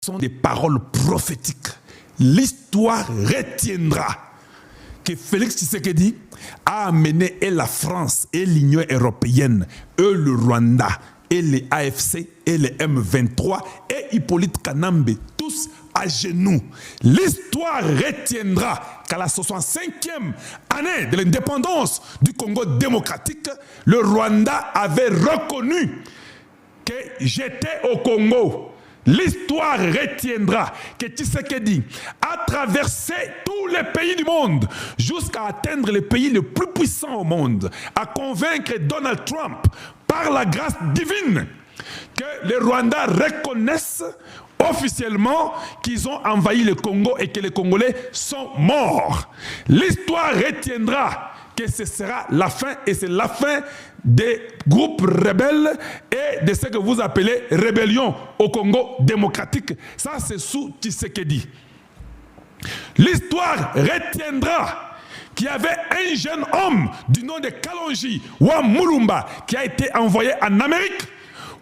sont des paroles prophétiques. L'histoire retiendra que Félix Tshisekedi a amené et la France et l'Union européenne et le Rwanda et les AFC et les M23 et Hippolyte Kanambe tous à genoux. L'histoire retiendra qu'à la 65e année de l'indépendance du Congo démocratique, le Rwanda avait reconnu que j'étais au Congo. L'histoire retiendra que Tshisekedi a traversé tous les pays du monde jusqu'à atteindre les pays les plus puissants au monde, à convaincre Donald Trump par la grâce divine que les Rwandais reconnaissent officiellement qu'ils ont envahi le Congo et que les Congolais sont morts. L'histoire retiendra que ce sera la fin, et c'est la fin des groupes rebelles et de ce que vous appelez rébellion au Congo démocratique. Ça, c'est sous Tshisekedi. L'histoire retiendra qu'il y avait un jeune homme du nom de Kalonji Wamulumba qui a été envoyé en Amérique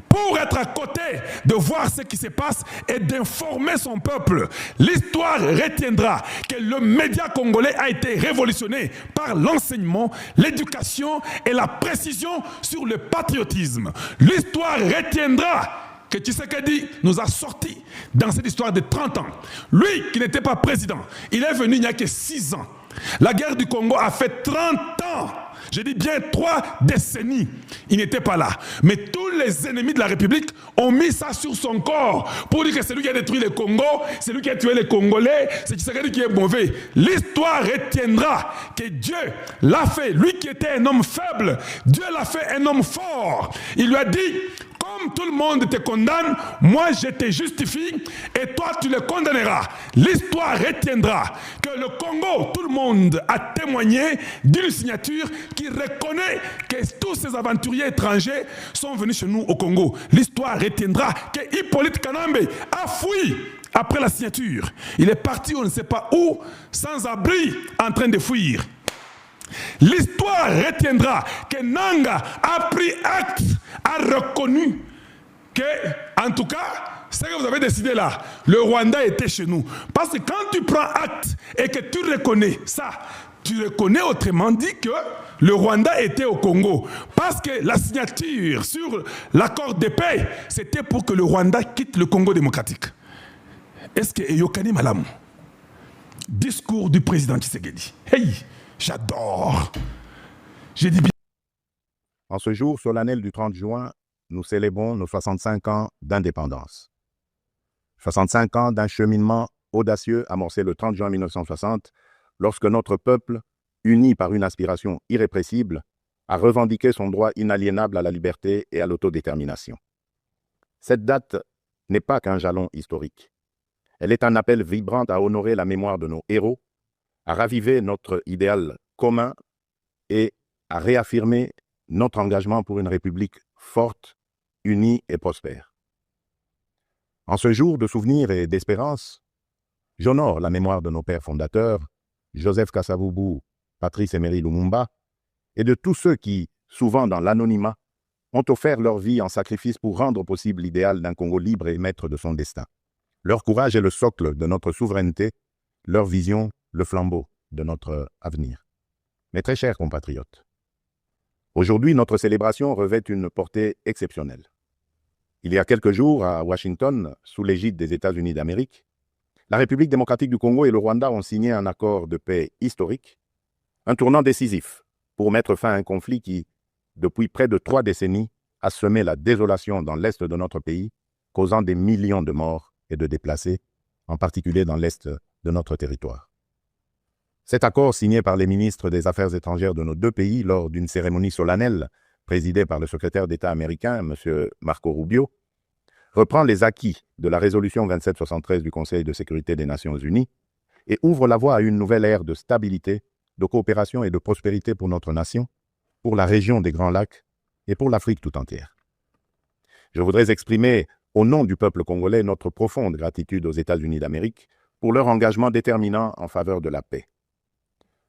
pour être à côté de voir ce qui se passe et d'informer son peuple. L'histoire retiendra que le média congolais a été révolutionné par l'enseignement, l'éducation et la précision sur le patriotisme. L'histoire retiendra que Tshisekedi nous a sortis dans cette histoire de 30 ans. Lui qui n'était pas président, il est venu il n'y a que 6 ans. La guerre du Congo a fait 30 ans. Je dis bien 3 décennies. Il n'était pas là. Mais tous les ennemis de la République ont mis ça sur son corps pour dire que c'est lui qui a détruit le Congo, c'est lui qui a tué les Congolais, c'est Tshisekedi qui est mauvais. L'histoire retiendra que Dieu l'a fait. Lui qui était un homme faible, Dieu l'a fait un homme fort. Il lui a dit: comme tout le monde te condamne, moi je te justifie et toi tu le condamneras. L'histoire retiendra que le Congo, tout le monde a témoigné d'une signature qui reconnaît que tous ces aventuriers étrangers sont venus chez nous au Congo. L'histoire retiendra que Hippolyte Kanambe a fui après la signature. Il est parti on ne sait pas où, sans abri, en train de fuir. L'histoire retiendra que Nanga a pris acte, a reconnu que, en tout cas, ce que vous avez décidé là, le Rwanda était chez nous. Parce que quand tu prends acte et que tu reconnais ça, tu reconnais autrement dit que le Rwanda était au Congo. Parce que la signature sur l'accord de paix, c'était pour que le Rwanda quitte le Congo démocratique. Est-ce que Yokani Malam, discours du président Tshisekedi, hey, j'adore. J'ai dit bien. En ce jour solennel du 30 juin, nous célébrons nos 65 ans d'indépendance. 65 ans d'un cheminement audacieux amorcé le 30 juin 1960, lorsque notre peuple, uni par une aspiration irrépressible, a revendiqué son droit inaliénable à la liberté et à l'autodétermination. Cette date n'est pas qu'un jalon historique. Elle est un appel vibrant à honorer la mémoire de nos héros, à raviver notre idéal commun et à réaffirmer notre engagement pour une République forte, unie et prospère. En ce jour de souvenir et d'espérance, j'honore la mémoire de nos pères fondateurs, Joseph Kasavubu, Patrice Emery Lumumba, et de tous ceux qui, souvent dans l'anonymat, ont offert leur vie en sacrifice pour rendre possible l'idéal d'un Congo libre et maître de son destin. Leur courage est le socle de notre souveraineté, leur vision, le flambeau de notre avenir. Mes très chers compatriotes, aujourd'hui, notre célébration revêt une portée exceptionnelle. Il y a quelques jours, à Washington, sous l'égide des États-Unis d'Amérique, la République démocratique du Congo et le Rwanda ont signé un accord de paix historique, un tournant décisif pour mettre fin à un conflit qui, depuis près de 3 décennies, a semé la désolation dans l'est de notre pays, causant des millions de morts et de déplacés, en particulier dans l'est de notre territoire. Cet accord, signé par les ministres des Affaires étrangères de nos 2 pays lors d'une cérémonie solennelle présidée par le secrétaire d'État américain, M. Marco Rubio, reprend les acquis de la résolution 2773 du Conseil de sécurité des Nations Unies et ouvre la voie à une nouvelle ère de stabilité, de coopération et de prospérité pour notre nation, pour la région des Grands Lacs et pour l'Afrique tout entière. Je voudrais exprimer, au nom du peuple congolais, notre profonde gratitude aux États-Unis d'Amérique pour leur engagement déterminant en faveur de la paix.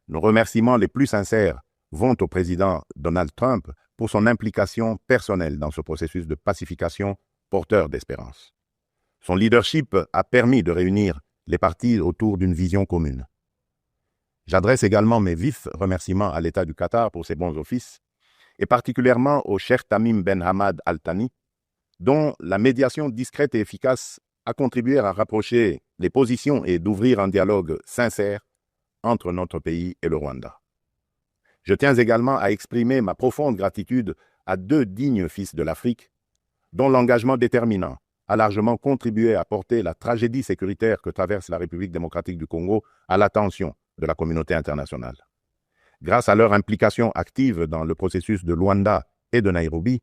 Nos remerciements les plus sincères vont au président Donald Trump pour son implication personnelle dans ce processus de pacification porteur d'espérance. Son leadership a permis de réunir les partis autour d'une vision commune. J'adresse également mes vifs remerciements à l'État du Qatar pour ses bons offices, et particulièrement au Cheikh Tamim Ben Hamad Al Thani, dont la médiation discrète et efficace a contribué à rapprocher les positions et d'ouvrir un dialogue sincère entre notre pays et le Rwanda. Je tiens également à exprimer ma profonde gratitude à deux dignes fils de l'Afrique, dont l'engagement déterminant a largement contribué à porter la tragédie sécuritaire que traverse la République démocratique du Congo à l'attention de la communauté internationale. Grâce à leur implication active dans le processus de Luanda et de Nairobi,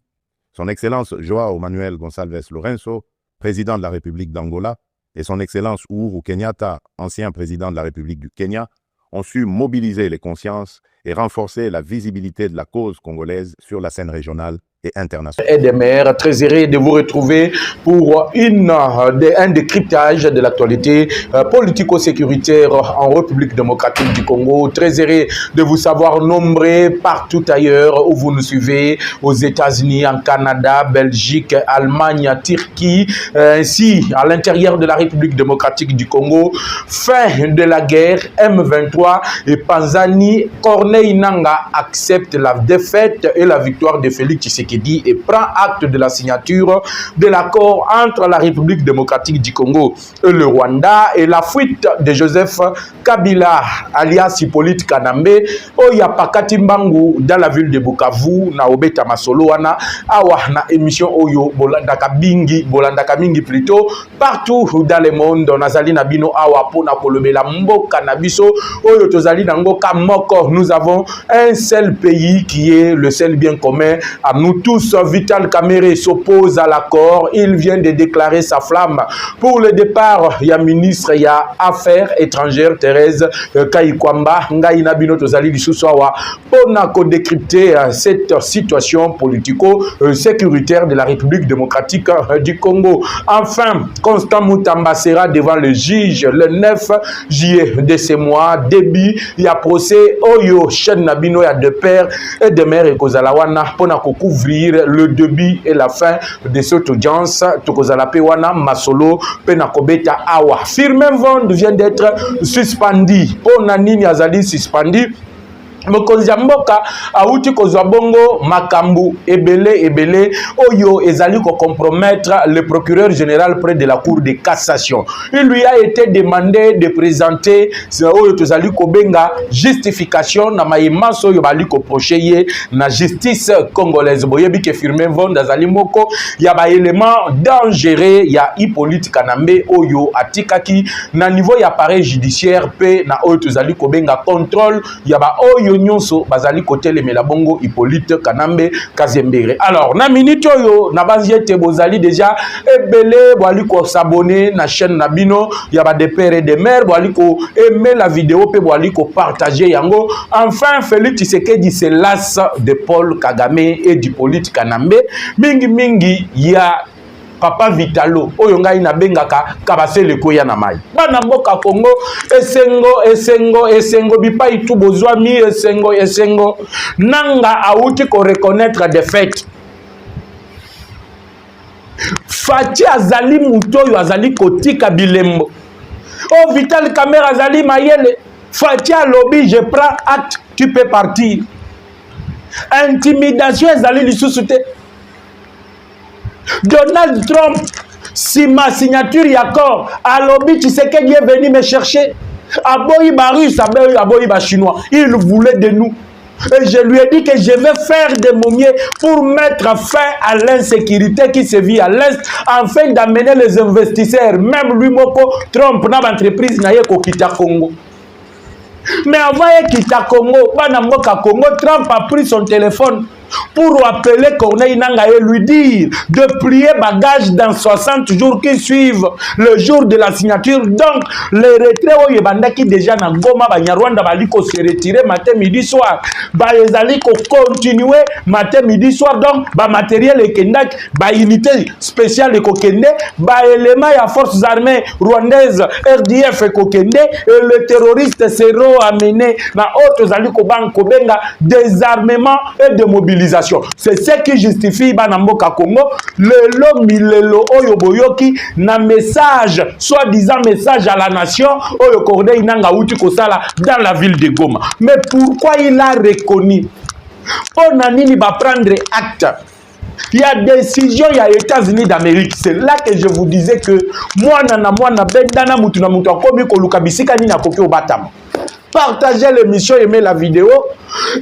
Son Excellence Joao Manuel Gonçalves Lourenço, président de la République d'Angola, et Son Excellence Uhuru Kenyatta, ancien président de la République du Kenya, ont su mobiliser les consciences et renforcer la visibilité de la cause congolaise sur la scène régionale et internationale. Et des maires, très heureux de vous retrouver pour un décryptage de l'actualité politico-sécuritaire en République démocratique du Congo. Très heureux de vous savoir nombreux partout ailleurs où vous nous suivez, aux États-Unis, en Canada, Belgique, Allemagne, Turquie, ainsi à l'intérieur de la République démocratique du Congo. Fin de la guerre, M23 et Panzani, Corneille Nangaa accepte la défaite et la victoire de Félix Tshisekedi et prend acte de la signature de l'accord entre la République démocratique du Congo et le Rwanda et la fuite de Joseph Kabila alias Hippolyte Kanambe Oya Pakati Mbangu dans la ville de Bukavu na Obeta Masolo wana awa na émission Oyo bolandaka mingi plutôt partout dans le monde nazali na bino awa pona kolobela mboka na biso Oyo tozali na ngoka moko. Nous avons un seul pays qui est le seul bien commun à nous tous. Vital Kamerhe s'oppose à l'accord. Il vient de déclarer sa flamme pour le départ. Il y a ministre, il y a affaires étrangères Thérèse Kayikwamba ngai na bino tozali lisusu awa pona ko décrypter cette situation politico-sécuritaire de la République démocratique du Congo. Enfin, Constant Mutamba sera devant le juge le 9 juillet de ce mois. Début, il y a procès Oyo chaîne Nabino, il y a deux pères et deux mères et Kozalawana pour couvrir le début et la fin de cette audience. Tokozala Pewana Masolo Penakobeta Awa. Firmin Vond vient d'être suspendu. Pour Nanini Azali suspendu. Mokonzi ya mboka auti kozwa bongo makambu ebele oyo ezali ko compromettre le procureur général près de la cour de cassation. Il lui a été demandé de présenter oyo tozali ko benga justification na mayemaso oyo bali ko procher na justice congolaise. Boyebi ke Firmin Vond azali moko ya ba élément dangereux ya Hippolyte Kanambe oyo atikaki na niveau ya appareil judiciaire pe na oyo tozali ko benga contrôle ya ba oyo nyonso bazali côté le melabongo Hippolyte Kanambe Kazembere. Alors na minute oyo na banziete bozali déjà ebele boali ko s'abonner na chaîne Nabino ya ba de père et de mère boali ko aimer la vidéo pe boali ko partager yango. Enfin Félix Tshisekedi se lasse de Paul Kagame et d'Hippolyte Kanambe mingi ya Papa Vitalo oyo ngai na bengaka kabasele koya na mai bana mboka Congo esengo bipai tu bozwa mi esengo nanga auti ko reconnaître des faits. Fati azali muto oyo azali kotika bilembo o Vital Kamerhe azali mayele Fati alobi je prends acte tu peux partir. Intimidation ezali lisusu te. Donald Trump, si ma signature y accord, alobi Tshisekedi est venu me chercher. Aboyi Barus, Aboyi Chinois, il voulait de nous. Et je lui ai dit que je vais faire de mon mieux pour mettre fin à l'insécurité qui se vit à l'Est, afin d'amener les investisseurs. Même lui, Moko, Trump, n'a entreprise n'a pas quitté Congo. Mais avant de quitter Congo, Congo, Trump a pris son téléphone pour appeler Corneille Nangaa et lui dire de plier bagage dans 60 jours qui suivent le jour de la signature. Donc, les retraits qui déjà na Goma, Banyarwanda, baliko se retirer matin, midi, soir. Baliko continuer matin, midi, soir. Donc, ba matériel et kendak, ba unité spéciale et kokende, ba élément et forces armées rwandaises, RDF et kokende, et les terroristes seront amenés na autres aliko banko benga désarmement et de mobilisation. mobilisation. C'est ce qui justifie Banamboka Congo. Le milelo oyo boyoki na message, soi-disant message à la nation, oyo Corneille Nangaa uti kosala dans la ville de Goma. Mais pourquoi il a reconnu? On a nini va prendre acte. Il y a décision, il y a États-Unis d'Amérique. C'est là que je vous disais que moi, bendana mutuna mutu komi koluka bisika ni na koki obatam. Partagez l'émission, aimez la vidéo.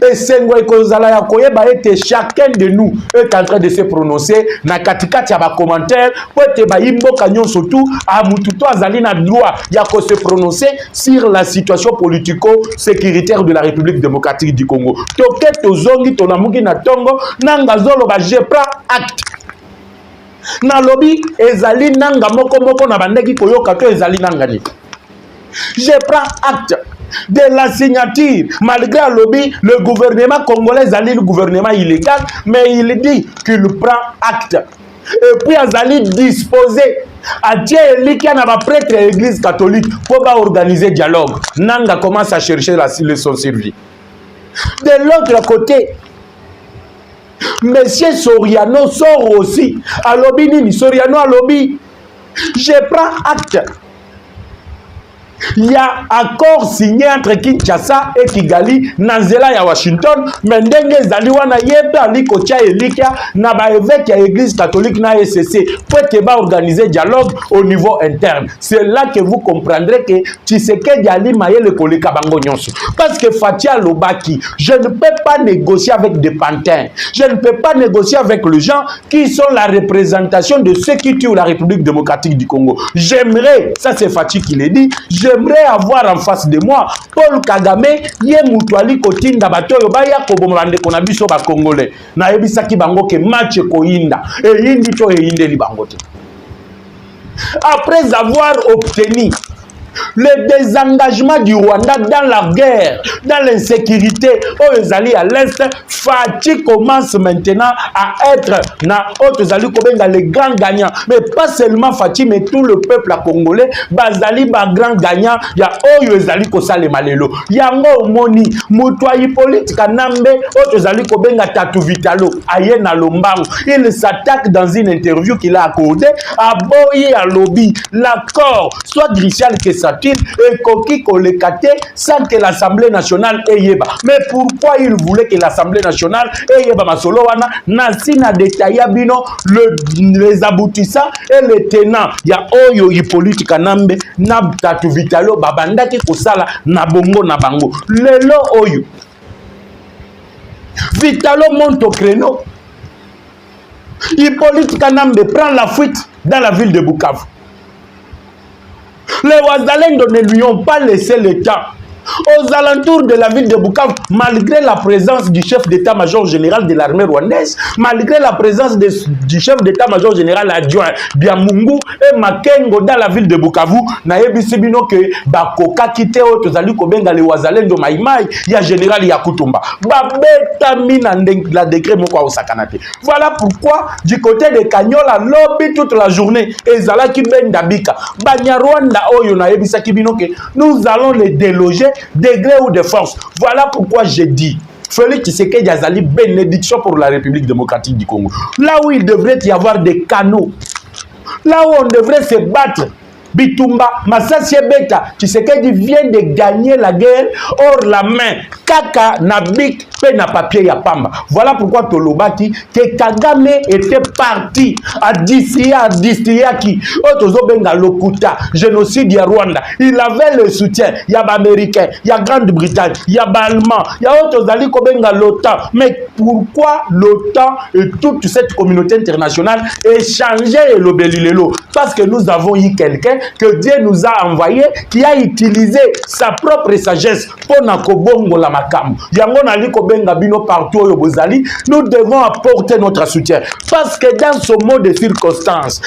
Et Sengo et Kozala ya koyeba ete chacun de nous est en train de se prononcer na katikati ya ba commentaire pour te ba imboka nyonso tout a mututo azali na droit ya ko se prononcer sur la situation politico-sécuritaire de la République démocratique du Congo. Toke tozongi tonamuki na tongo nanga zolo ba je prends acte. Na lobby ezali nanga moko na bandeki koyoka to ezali nanga ni. Je prends acte de la signature, malgré le lobby, le gouvernement congolais a le gouvernement illégal, mais il dit qu'il prend acte. Et puis Azali disposé à Dieu qui a un prêtre de l'église catholique pour organiser dialogue. Nanga commence à chercher son survie. De l'autre côté, Monsieur Soriano sort aussi. À lobby, Nini Soriano à lobby. Je prends acte. Il y a accord signé entre Kinshasa et Kigali, Nanzela ya Washington, mais ndenge zali wana yebe ali kotia elika na ba évêque ya église catholique na SCC pour que ba organiser dialogue au niveau interne. C'est là que vous comprendrez que Tshisekedi ali maye le koleka bango nyonso. Parce que Fatia Lobaki, je ne peux pas négocier avec des pantins. Je ne peux pas négocier avec les gens qui sont la représentation de ceux qui tuent la République démocratique du Congo. J'aimerais, ça c'est Fatia qui l'a dit, j'aimerais avoir en face de moi Paul Kagame ye mutuali kotinda batoyo baya kobomande kona biso ba congolais na yebisaki bango ke match koinda e yindi to e yinde li bango te. Après avoir obtenu le désengagement du Rwanda dans la guerre, dans l'insécurité, aux alliés à l'Est, Fati commence maintenant à être les grands gagnants. Mais pas seulement Fati, mais tout le peuple congolais, Bazali, grand gagnant, il y a Oyozali Kosale Malelo, Yango Moni, Moutouayi politique, Nambe, Oyozali Kobenga Tatu Vitalo, Ayena Lombango. Il s'attaque dans une interview qu'il a accordée à Boye à Lobby. L'accord, soit Gricial que Satil et Koki Kolekate sans que l'Assemblée nationale ait yeba. Mais pourquoi il voulait que l'Assemblée nationale ait yeba masolo wana nasina détaillé bino les aboutissants et les tenants ya oyo y politique nambe na Tatu Vitalo babandaki kosala na bongo na bango lelo oyo Vitalo monte au créneau. Hippolyte Kanambe prend la fuite dans la ville de Bukavu. Les Ouazalendo ne lui ont pas laissé le temps. Aux alentours de la ville de Bukavu, malgré la présence du chef d'état-major général de l'armée rwandaise, malgré la présence du chef d'état-major général adjoint Biamungu et Makengo dans la ville de Bukavu, nayebi sibino que bakoka kite o tozali kobenga les Ouazalendo maimai ya général Yakutumba. Babeta mina la décret moko osakanate. Voilà pourquoi du côté de Kanyola lobby toute la journée ezalaki bendabika. Banyarwanda oyo nayebi sakibino que nous allons les déloger de gré ou de force. Voilà pourquoi j'ai dit Félix Tshisekedi azali bénédiction pour la République démocratique du Congo. Là où il devrait y avoir des canaux, là où on devrait se battre, Bitumba, Massassi Beta, Tshisekedi vient de gagner la guerre hors la main. Kaka Nabik pe na papier ya pamba. Voilà pourquoi Tolobaki que Kagame était parti à Distiaki, Otozo Benga Lokuta, génocide ya Rwanda. Il avait le soutien, il y a américain, il y a Grande-Bretagne, il y a allemand, il y a Otozali Kobenga l'OTAN. Mais pourquoi l'OTAN et toute cette communauté internationale échangeait le Belilelo? Parce que nous avons eu quelqu'un que Dieu nous a envoyé qui a utilisé sa propre sagesse pour nakobongo la makamu. Yango na liko benga bino partout au Bozali, nous devons apporter notre soutien parce que dans ce mot de circonstance,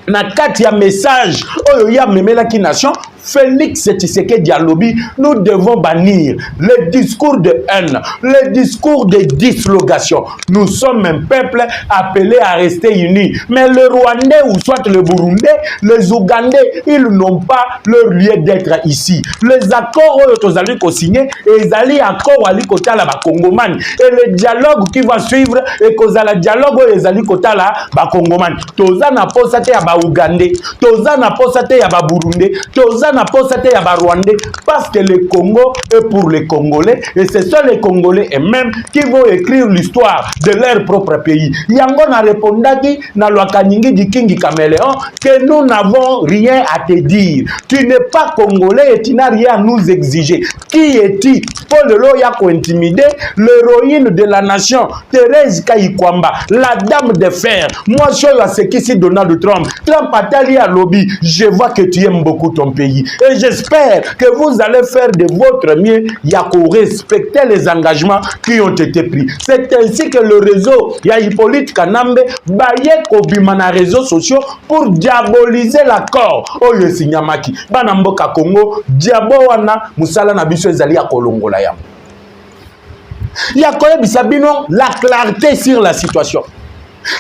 na kati ya message oyo ya memela ki nation Félix Tshisekedi Alobi, nous devons bannir les discours de haine, les discours de dislocation. Nous sommes un peuple appelé à rester unis. Mais le Rwandais ou soit le Burundais, les Ougandais, ils n'ont pas leur lieu d'être ici. Les accords aux alliés signés, les alliés accords à l'ikotala ba Congoman. Et le dialogue qui va suivre, et cause à la dialogue les alliés kotala ba Congoman. Toza na posate ya ba Ougandais, toza na posate ya ba Burundais, toza na posate ya ba Rwandais, parce que le Congo est pour les Congolais, et ce sont les Congolais eux-mêmes qui vont écrire l'histoire de leur propre pays. Yango na répondaki na Lwakaningi di Kingi Caméléon que nous n'avons rien à te dire. Tu n'es pas Congolais et tu n'as rien à nous exiger. Qui es-tu? Paul Loya ko intimider l'héroïne de la nation, Thérèse Kayikwamba, la dame de fer. Moi, je suis à ce qu'ici Donald Trump. Trump Atali à lobby. Je vois que tu aimes beaucoup ton pays. Et j'espère que vous allez faire de votre mieux. Yako respecter les engagements qui ont été pris. C'est ainsi que le réseau, il y a Hippolyte Kanambe, baye kobimana réseaux sociaux pour diaboliser l'accord. Oyo sinyamaki. Banamboka Congo, diabo wana musala na biso ezali ya kolongola ya. Yakoye bisabino la clarté sur la situation.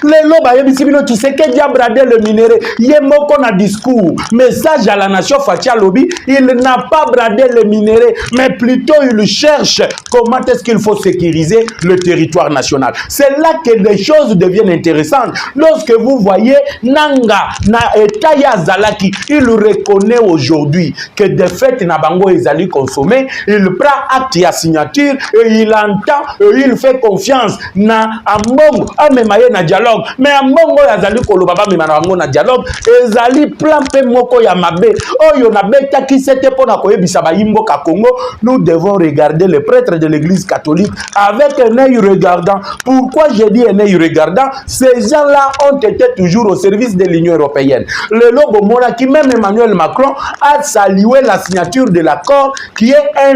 Les lobes, tu sais que diable bradé le minerai. Yemoko na discours. Message à la nation Fatia Lobby. Il n'a pas bradé le minerai, mais plutôt il cherche comment est-ce qu'il faut sécuriser le territoire national. C'est là que les choses deviennent intéressantes. Lorsque vous voyez Nanga, na Etaya Zalaki, il reconnaît aujourd'hui que des faits na bango ezali consommé. Il prend acte à signature et il entend et il fait confiance na Ambongo. Amemaye na dialogue, mais à Mbongo yazali kolobaba mimanango na dialogue ezali plan pe moko ya mabe oyo na beta ki c'était pour na koyebisa ba yimbo ka Congo. Nous devons regarder les prêtres de l'église catholique avec un œil regardant. Pourquoi j'ai dit un œil regardant? Ces gens-là ont été toujours au service de l'Union européenne. Le logo mona qui même Emmanuel Macron a salué la signature de l'accord qui est un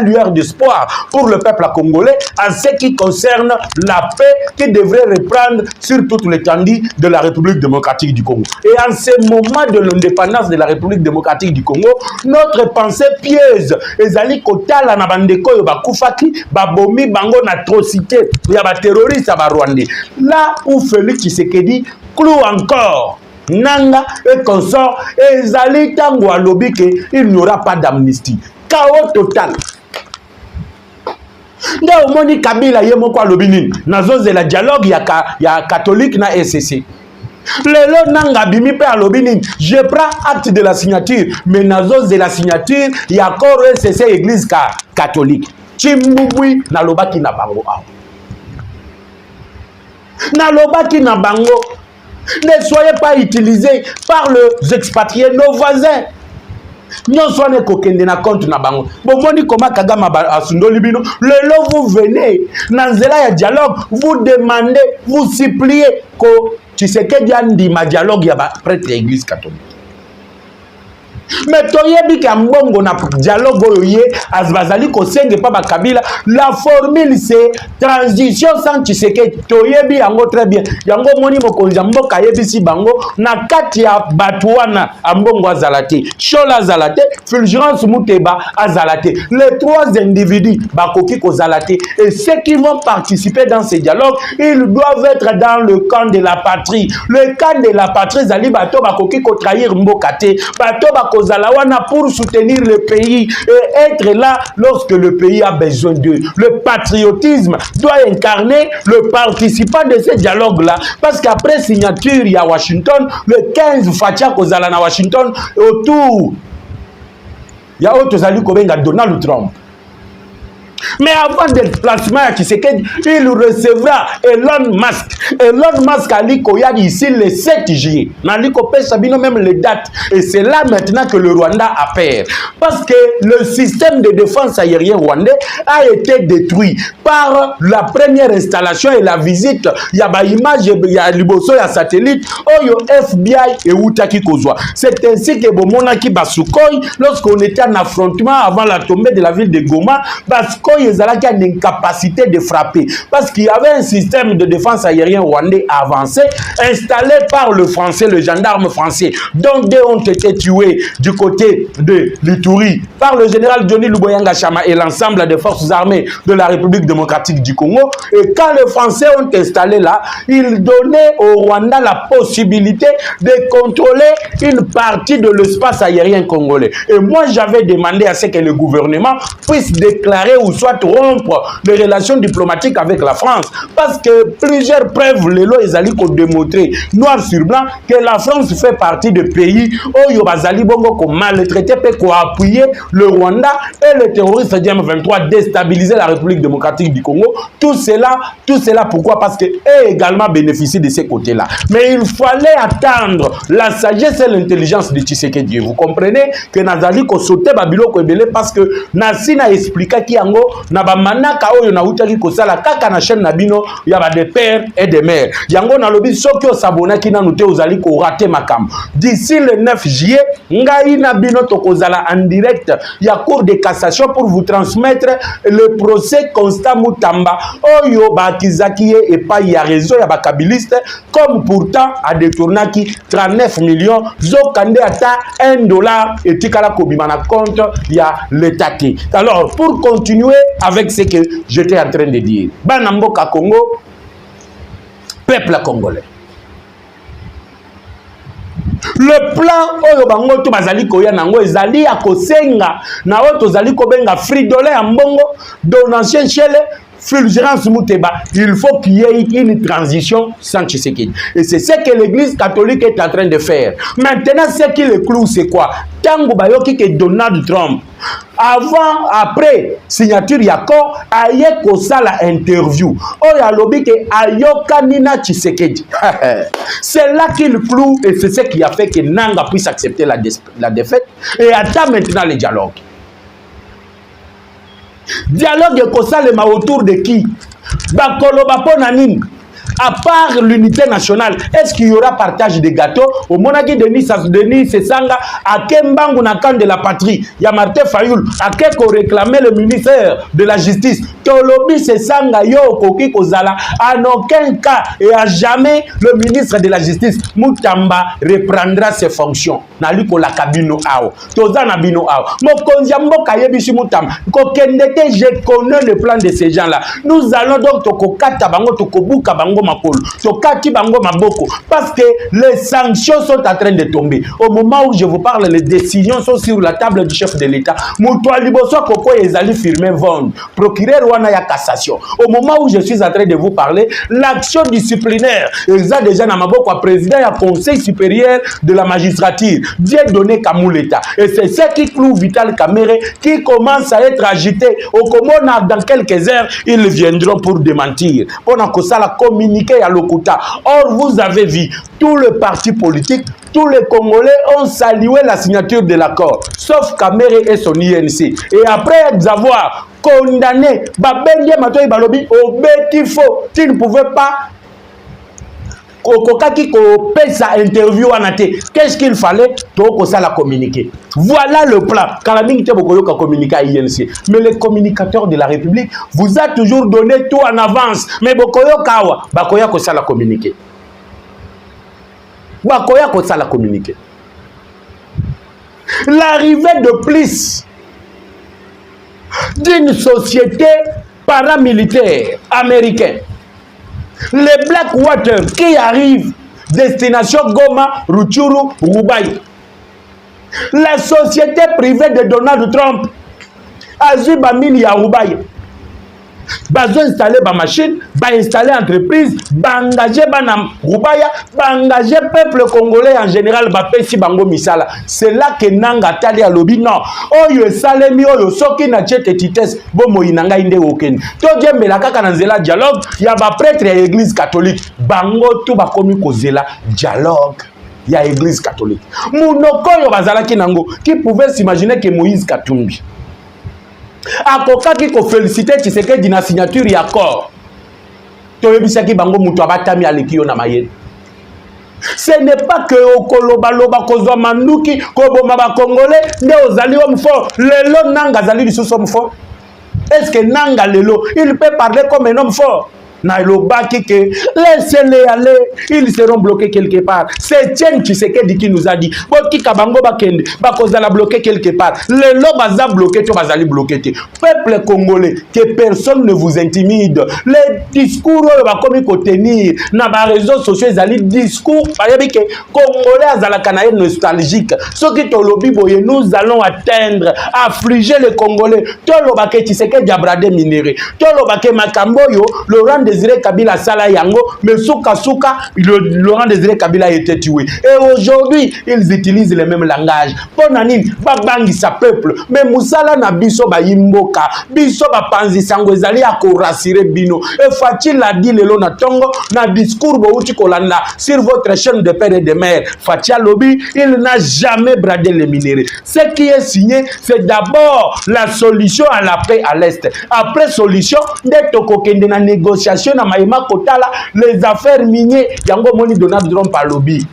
lueur d'espoir pour le peuple congolais en ce qui concerne la paix qui devrait reprendre sur toute l'étendue de la République démocratique du Congo. Et en ce moment de l'indépendance de la République démocratique du Congo, notre pensée pieuse ezali kotala na bandeko yo bakufaki babomi bango na atrocité ya ba terroriste ba Rwandais. Là où Félix Tshisekedi cloue encore Nanga et consort ezali tango alobi que il n'y aura pas d'amnistie. Chaos total. Nde omoni Kabila ye moko alobi nini nazoze la dialogue ya catholique na SCC. Lelo Nanga bimi pe alobi nini je prends acte de la signature mais nazoze la signature ya accord SCC église catholique. Chimbubui nalobaki na bango awa. Nalobaki na bango. Ne soyez pas utilisés par les expatriés, nos voisins. Nous sommes kokende na compte na bango. Bomoni koma Kagame asundoli bino. Lelo vous venez na nzela ya dialogue, vous demandez, vous suppliez ko Tshisekedi andima dialogue ya ba prêtre l'église catholique. Mais toyebi ka mbongo na dialogue oyo azbazali ko senge pa ba Kabila, la formule c'est transition sans Tshisekedi. Toyebi yango très bien. Yango moni mokonzi mboka yebisi bango na kati ya batwana ambongo azalate. Chola azalate, Fulgence Muteba azalate. Les trois individus bakoki ko zalate et ceux qui vont participer dans ces dialogues, ils doivent être dans le camp de la patrie. Le camp de la patrie zali bato bakoki ko trahir mbokate. Bato bako Zalawana pour soutenir le pays et être là lorsque le pays a besoin d'eux. Le patriotisme doit incarner le participant de ce dialogue-là. Parce qu'après signature, il y a Washington, le 15 Fatia Kozala na Washington, autour, il y a Otozali Kobenga Donald Trump. Mais avant le déplacement à Tshisekedi, il recevra Elon Musk. Elon Musk a dit qu'il y a ici le 7 juillet. Naliko Sabino même les dates. Et c'est là maintenant que le Rwanda a peur. Parce que le système de défense aérienne rwandais a été détruit par la première installation et la visite. Il y a des images, il y a liboso, il y a satellite. Oyo FBI et Outaki Kozwa. C'est ainsi que Bomonaki Basukoy, lorsqu'on était en affrontement avant la tombée de la ville de Goma, Basukoy qui a une incapacité de frapper. Parce qu'il y avait un système de défense aérienne rwandais avancé, installé par le français, le gendarme français, dont deux ont été tués du côté de l'Ituri par le général Johnny Luboyanga Chama et l'ensemble des forces armées de la République démocratique du Congo. Et quand les Français ont installé là, ils donnaient au Rwanda la possibilité de contrôler une partie de l'espace aérien congolais. Et moi, j'avais demandé à ce que le gouvernement puisse déclarer ou soit rompre les relations diplomatiques avec la France. Parce que plusieurs preuves, les lois ont démontré, noir sur blanc, que la France fait partie des pays où Yobazali Bongo comme maltraité peut appuyer le Rwanda et le terroriste M23 déstabiliser la République démocratique du Congo. Tout cela pourquoi? Parce qu'eux également bénéficient de ces côtés-là. Mais il fallait attendre la sagesse et l'intelligence de Tshisekedi. Vous comprenez que Nazali ko sauté babilo ko ebele parce que Nasi na expliqué ki yango na ba manaka oyo na utaki ko sala kaka na chaîne na bino ya ba des pères et des mères. Yango na lobi soki o sabonaki na nute ozali ko rater makam. D'ici le 9 juillet, ngai na bino tokozala en direct ya cour de cassation pour vous transmettre le procès Constant Mutamba oyo ba kizaki et pas ya réseau ya ba kabiliste comme pourtant a détournaki 39 millions zokande ata $1 et tikala kobima na compte ya l'état. Alors pour continuer avec ce que j'étais en train de dire, Banamboka Congo, peuple congolais. Le plan oyo bango to bazali koya nango ezali ya kosenga na oyo tozali kobenga fridolin ya mbongo donation chele Fulgence Mouteba, il faut qu'il y ait une transition sans Tshisekedi. Et c'est ce que l'Église catholique est en train de faire. Maintenant, ce qui le clou, c'est quoi? Tango Bayoki que Donald Trump, avant, après, signature Yako, aye kosala interview. Oya lobi que ayoka nina Tshisekedi. C'est là qu'il cloue et c'est ce qui a fait que Nanga puisse accepter la défaite et attend maintenant le dialogue. Dialogue kosalema autour de qui? Bakoloba pona nini? À part l'unité nationale, est-ce qu'il y aura partage de gâteaux? Au monaki Denis Sesanga, à Kembangu na camp de la patrie, il y a Martin Fayoul, à Keko réclamait le ministère de la justice. Tolobi Sesanga yo koki kozala, en aucun cas et à jamais le ministre de la justice Mutamba reprendra ses fonctions. Naliko la kabino ao, tozana bino ao. Mokonzi mboka yebishi Mutamba. Kokendete, je connais le plan de ces gens-là. Nous allons donc tokokata bango tokobuka bango makolo. Tokati bango maboko parce que les sanctions sont en train de tomber. Au moment où je vous parle, les décisions sont sur la table du chef de l'État. Mutua liboso koko ezali firmé vendre. Procureur wana ya cassation. Au moment où je suis en train de vous parler, l'action disciplinaire exa déjà na maboko à président ya conseil supérieur de la magistrature. Dieu donné Kamuleta. Et c'est ce qui cloue Vital Kamerhe qui commence à être agité. Au Komona, dans quelques heures, ils viendront pour démentir. On a ça la communiqué à Lokuta. Or, vous avez vu, tout le parti politique, tous les Congolais ont salué la signature de l'accord, sauf Kamerhe et son INC. Et après avoir condamné Babenge Matoyi Balobi au Betifo, qui ne pouvait pas interview. Qu'est-ce qu'il fallait? Ça la communiquer. Voilà le plan. Mais les communicateurs de la République vous a toujours donné tout en avance. Mais Bokoyo Kawa, Bakoya ko ça la communiquer. Bakoya ko ça la communiquer. L'arrivée de plus d'une société paramilitaire américaine, les Blackwater qui arrivent, destination Goma, Rutshuru, Roubaï. La société privée de Donald Trump, Azubamini à Roubaï. Bazo installer ba machine, ba installer entreprise, ba engager banam Roubaïa, ba engager peuple congolais en général, ba pesi bango misala. C'est là que Nanga tali a lobby non. Oyo salemi oyo soki na chete tites bomo inanga inde okeni. To djembela kaka na nzela dialogue, ya ba prêtre ya église catholique, bango tu ba komi kozela dialogue. Il y a l'église catholique. Mounoko yo bazalaki nango qui pouvait s'imaginer que Moïse Katumbi akoka ki ko féliciter Tshisekedi na signature ya accord. To yebisaki bango muto abatami aleki yo na mayele. Ce n'est pas que okoloba loba kozwa manduki ko boma ba congolais nde ozali homme fort. Lelo nanga zali lisusu homme fort. Est-ce que Nanga Lelo, il peut parler comme un homme fort? Nailobaki que laissez-les aller, ils seront bloqués quelque part. C'est Etienne Tshisekedi qui nous a dit Boki Kabango Bakende, Bakozala bloqué quelque part. Les lots bloqués, tu vas aller bloquer. Peuple congolais, que personne ne vous intimide. Les discours va comme il faut tenir. Dans les réseaux sociaux, ils allaient discours. Que Congolais azala kanaye nostalgique. Ce qui te lobby boye, nous allons atteindre, affliger les Congolais. Tolobake Tshisekedi abradé minéré. Tolobake Makamboyo, Laurent Désiré Kabila Sala Yango, mais Souka Laurent Désiré Kabila a été tué. Et aujourd'hui, ils utilisent le même langage. Ponanine, Babangi sa peuple, mais Moussala na biso ba yimboka, biso ba panzi sango ezali ya korasire bino. Et Fachi l'a dit le na tongo, na discours bouti kolanda sur votre chaîne de père et de mère. Fachi Lobby, il n'a jamais bradé les minéraux. Ce qui est signé, c'est d'abord la solution à la paix à l'Est. Après solution, d'être kokende na négociation na maïma kotala les affaires minières yango moni Donald Trump à lobby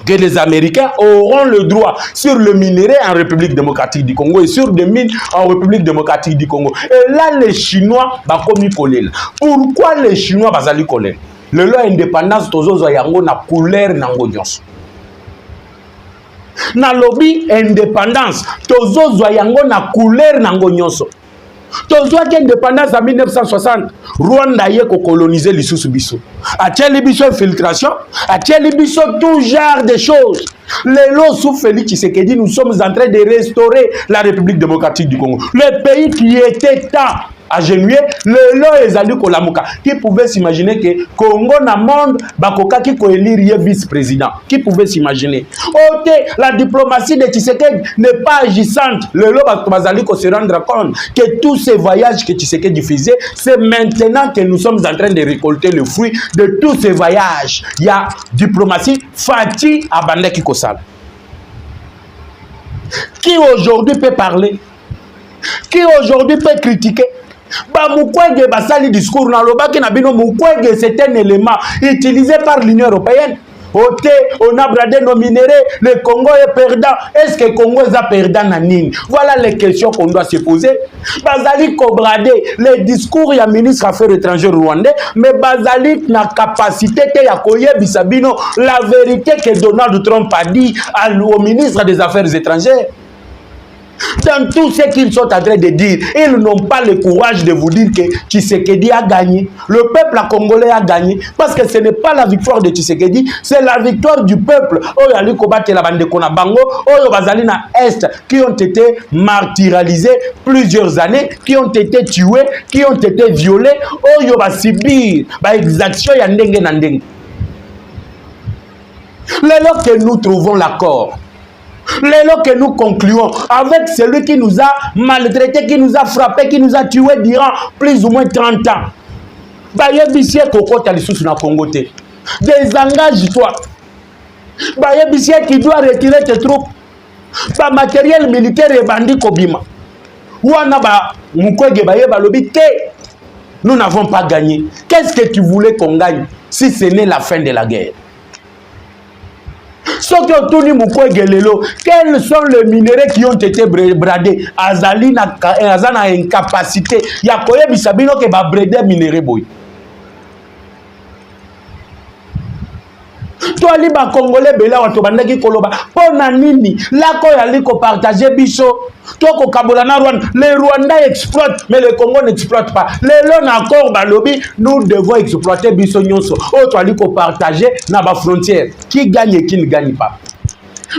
que les Américains auront le droit sur le minerai en République démocratique du Congo et sur des mines en République démocratique du Congo. Et là les Chinois ba komi kolel. Pourquoi les Chinois bazali kolel? Le loi indépendance tozozo yango na couleur nango nyonso. Na lobby indépendance tozozo yango na couleur nango nyonso. Tozoa indépendance en 1960, Rwanda y est colonisé l'Issous Bisso. A Bisso infiltration, a Bisso tout genre de choses. Les lots sous Félix Tshisekedi, nous sommes en train de restaurer la République démocratique du Congo. Le pays qui était tant agenouillé, le lot est allé Kolamuka. Qui pouvait s'imaginer que Congo na monde, Bakoka qui ko élire vice-président? Qui pouvait s'imaginer? Ok, la diplomatie de Tshisekedi n'est pas agissante. Le lot Bazali ko se rendre compte que tous ces voyages que Tshisekedi faisait, c'est maintenant que nous sommes en train de récolter le fruit de tous ces voyages. Il y a diplomatie, Fati Abandeki Kosal. Qui aujourd'hui peut parler? Qui aujourd'hui peut critiquer? Ba Mukwege basali discours na lobaki na bino Mukwege c'est un élément utilisé par l'Union européenne. Ok, on a bradé nos minéraux, le Congo est perdant. Est-ce que le Congo est perdant nanine? Voilà les questions qu'on doit se poser. Bazali ko bradé les discours ya ministre affaires étrangères rwandais, mais Bazali na capacité que ya koye bisabino la vérité que Donald Trump a dit au ministre des Affaires étrangères. Dans tout ce qu'ils sont en train de dire, ils n'ont pas le courage de vous dire que Tshisekedi a gagné. Le peuple congolais a gagné. Parce que ce n'est pas la victoire de Tshisekedi, c'est la victoire du peuple. Oyo Kobate la bande kona bango, Oyo Bazali na Est, qui ont été martyrisés plusieurs années, qui ont été tués, qui ont été violés. Oyo Basibir, ba exaction ya ndenge na ndenge. Lors que nous trouvons l'accord, lors que nous concluons avec celui qui nous a maltraité, qui nous a frappé, qui nous a tué durant plus ou moins 30 ans. Bayebisie kokota lisusu na Congo te. Désengage-toi. Bayebisie qui doit retirer tes troupes. Ba matériel militaire et bandit kobima. Wana ba Mukwege bayeba lobi te. Nous n'avons pas gagné. Qu'est-ce que tu voulais qu'on gagne si ce n'est la fin de la guerre? Quels sont les minéraux qui ont été bradés? Azali na incapacité. Yakoye bisabino ke ba brader minéraux boy. Toi li ba Congolais bela wato bandaki koloba. Pona nini? La ko yali ko partager biso. Toi ko kabola na Rwanda, les Rwandais exploitent, mais le Congo n'exploite pas. Les lon encore balobi, nous devons exploiter biso nyonso. Oh toi li ko partager na ba frontière. Qui gagne et qui ne gagne pas?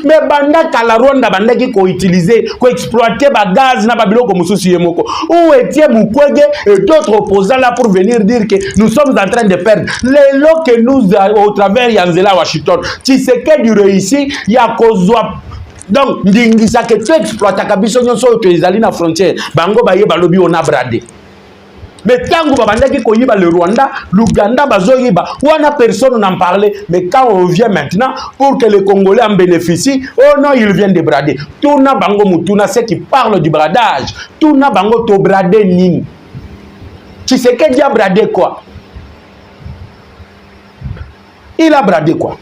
Mais banda kala Rwanda banda qui ko utiliser, ko exploiter ba gaz na ba biloko mususu yemoko. Où était Mukwege et d'autres opposants là pour venir dire que nous sommes en train de perdre. Les lots que nous au travers Yanzela Washington, Tshisekedi réussit, ya kozwa. Donc, ndingisa que tu exploites kabiso nyonso to ezali na frontière, bango baye balobi on a bradé. Mais tant que babandaki koyiba le Rwanda, l'Ouganda bazoyiba, wana personne n'en parlait. Mais quand on vient maintenant pour que les Congolais en bénéficient, oh non, ils viennent de brader. Tout na bango mutuna ceux qui parlent du bradage, tout na bango to brader nini. Tu sais qu'il a bradé quoi? Il a bradé quoi?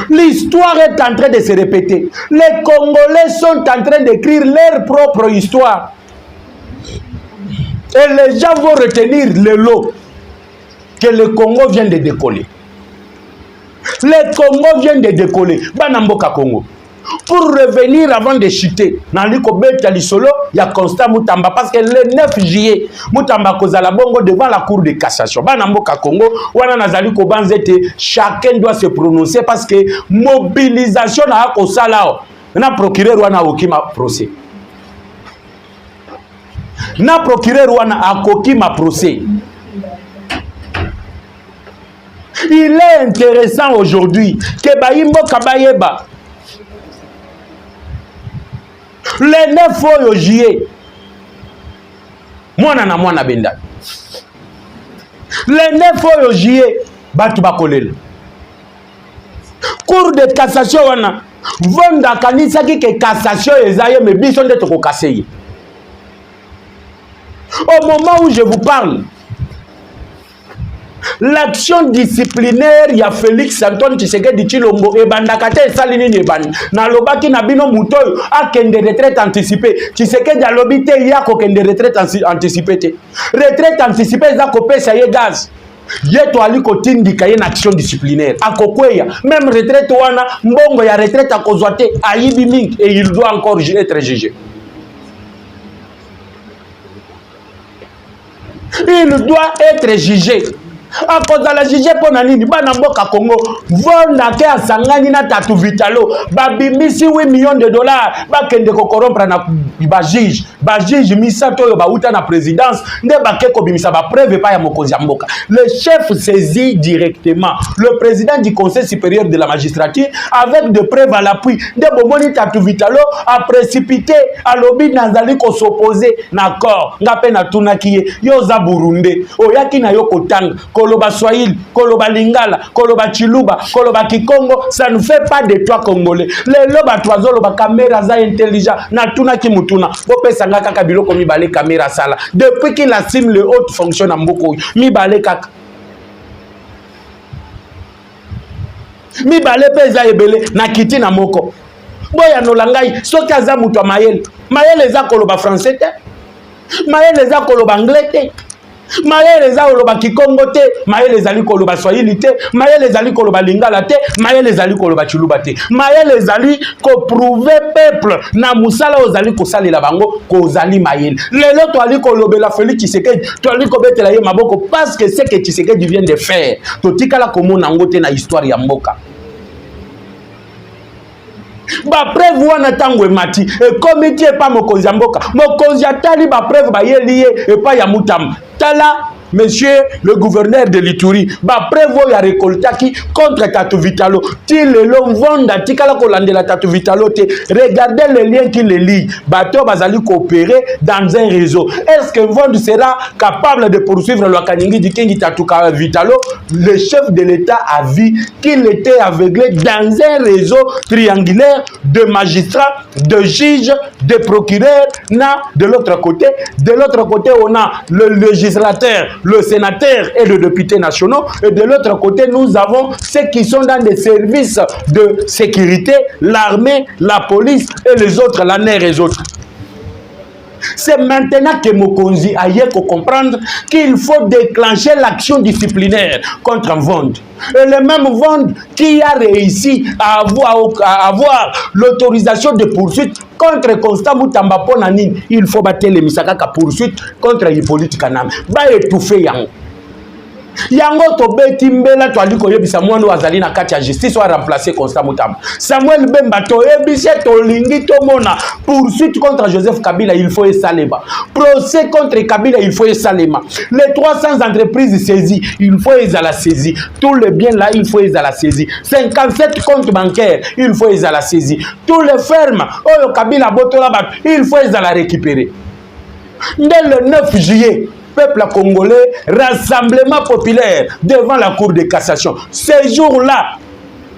L'histoire est en train de se répéter. Les Congolais sont en train d'écrire leur propre histoire. Et les gens vont retenir le lot que le Congo vient de décoller. Le Congo vient de décoller. Banamboka Congo. Pour revenir avant de chuter, Naliko Beta Lisolo, il y a Constant Moutamba. Parce que le 9 juillet, Moutamba Kozala Bongo devant la cour de cassation. Banamboka Congo, Wana Nazaliko Banzete, chacun doit se prononcer parce que mobilisation na Kosalao. Na procureur Wana Okima procès. Na procureur Wana Akokima procès. Il est intéressant aujourd'hui que Baïmbo Kabayeba, le 9 juillet, mwana na mwana benda. Le 9 juillet, batu bakolele. Cour de cassation wana, vonda kanisa ki ke cassation ezaye me biso nde toko kaseye. Au moment où je vous parle, l'action disciplinaire ya Félix Antoine Tshisekedi Tshilombo e bandakate salini ne ban na lobaki na bino mutoyo akende retraite anticipée. Tshisekedi alobi te ya ko kende retraite anticipée te. Retraite anticipée za ko pesa ye gaz. Yeto aliko tindika ye na action disciplinaire akokweya même retraite wana mbongo ya retraite akozwa te ayibi mingi et il doit encore être jugé. Il doit être jugé. A cause de la juge pour nani bana mboka Congo vonda ke asangani na Tatu Vitalo babimisi 8 millions de dollars bakende ko corrompre na ba juge misato yo ba uta na présidence nde bake ko bimisa ba preuve pa ya mokonzi ya mboka. Le chef saisit directement le président du conseil supérieur de la magistrature avec de preuves à l'appui de bomoni Tatu Vitalo a précipité à lobby nazali ko s'opposer na corps ngape na tunaki yo za Burundi oyaki na yo kotanga Koloba Swahili, Koloba Lingala, Koloba Chiluba, Koloba Kikongo, ça ne fait pas de toi Congolais. Les loba toizo loba caméra za intelligent, na tuna ki mutuna. Bope sanga kaka biloko mi bale caméra sala. Depuis qu'il assume le haute fonction en mboko, mi bale kaka. Mi bale peza ebele na kiti na moko. Boya no langai, soki aza mutu mayele. Mayele za koloba français te. Mayele za koloba anglais te. Mayele za koloba Kikongo te, mayele zali koloba Swahili te, mayele zali koloba Lingala te, mayele zali koloba Chiluba te. Mayele zali ko prouver peuple na musala ozali ko salela bango ko zali mayele. Lelo to ali kolobela Félix Tshisekedi, to ali ko betela ye maboko parce que c'est que Tshisekedi vient de faire. To tikala komona ngote na histoire ya mboka. Ba preuve wana tango emati e komiti e pa mokonzi ya mboka mokonzi atali ba preuve ba ye lié e pa ya mutam tala monsieur le gouverneur de l'Ituri ba preuve ya récoltaki contre Tatu Vitalo ti le long vonda tikala ko landela Tatu Vitalo te. Regardez le lien qui le lie bato bazali coopérer dans un réseau. Est-ce que Vondi sera capable de poursuivre le Kaningi du Kingi Tatu Vitalo? Le chef de l'État a vu qu'il était aveuglé dans un réseau triangulaire de magistrats, de juges, de procureurs. De l'autre côté, on a le législateur, le sénateur et le député nationaux. Et de l'autre côté, nous avons ceux qui sont dans des services de sécurité, l'armée, la police et les autres, la NER et les autres. C'est maintenant que Mokonzi a comprendre qu'il faut déclencher l'action disciplinaire contre un Vond. Et le même Vond qui a réussi à avoir l'autorisation de poursuite contre Constant Moutamba Ponanine, il faut battre les misakaka poursuite contre Hippolyte Kanam. Ba étouffer yango. Yango to beti mbela to aliko yebisa mwana azali na kati ya justice wa remplacer Constant Moutamba. Samuel Bemba to yebise to lingi to mona poursuite contre Joseph Kabila il faut esalema. Procès contre Kabila il faut esalema. Les 300 entreprises saisies il faut ezala saisi. Tous les biens là il faut ezala saisi. 57 comptes bancaires il faut ezala saisi. Tous les fermes oyo Kabila botola bat il faut ezala récupérer. Dès le 9 juillet peuple congolais, rassemblement populaire devant la cour de cassation. Ce jour-là,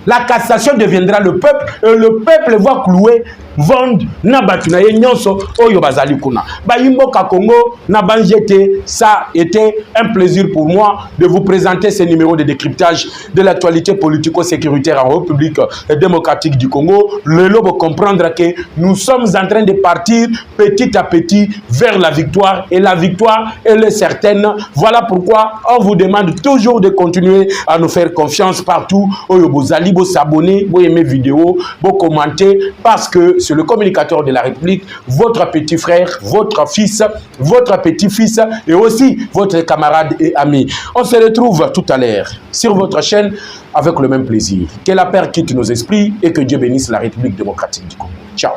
La cassation deviendra le peuple et le peuple va clouer, vendre, na batuna ye nyonso oyo bazali kuna. Bayimboka Congo na banjete, ça était un plaisir pour moi de vous présenter ce numéro de décryptage de l'actualité politico-sécuritaire en République démocratique du Congo. Le lobe comprendre que nous sommes en train de partir petit à petit vers la victoire et la victoire elle est certaine. Voilà pourquoi on vous demande toujours de continuer à nous faire confiance partout. Oyo bozali bo s'abonner, bo aimer vidéo, bo commenter parce que c'est le communicateur de la République, votre petit frère, votre fils, votre petit-fils et aussi votre camarade et ami. On se retrouve tout à l'heure sur votre chaîne avec le même plaisir. Que la paix quitte nos esprits et que Dieu bénisse la République démocratique du Congo. Ciao.